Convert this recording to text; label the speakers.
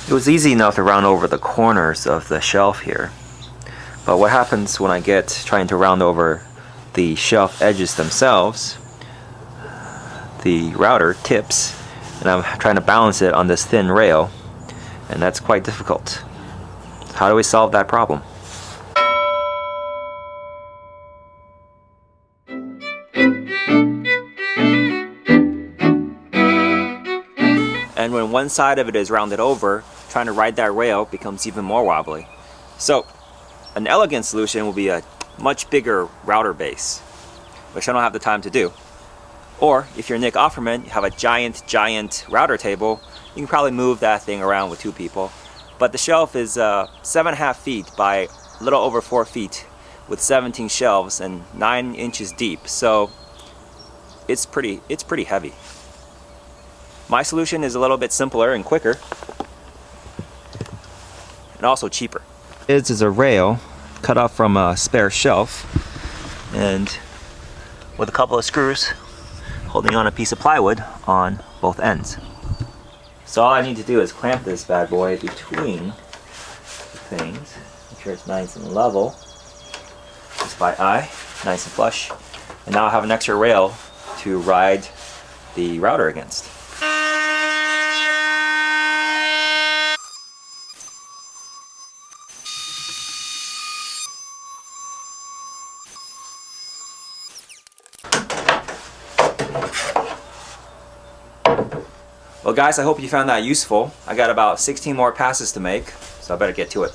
Speaker 1: It was easy enough to round over the corners of the shelf here, but what happens when I get trying to round over the shelf edges themselves? The router tips and I'm trying to balance it on this thin rail, and that's quite difficult. How do we solve that problem? And when one side of it is rounded over, trying to ride that rail becomes even more wobbly. So an elegant solution will be a much bigger router base, which I don't have the time to do. Or if you're Nick Offerman, you have a giant router table, you can probably move that thing around with 2 people. But the shelf is 7.5 feet by a little over 4 feet with 17 shelves and 9 inches deep, so it's pretty heavy. My solution is a little bit simpler and quicker, and also cheaper. This is a rail cut off from a spare shelf, and with a couple of screws holding on a piece of plywood on both ends. So all I need to do is clamp this bad boy between the things, make sure it's nice and level, just by eye, nice and flush, and now I have an extra rail to ride the router against. Well guys, I hope you found that useful. I got about 16 more passes to make, so I better get to it.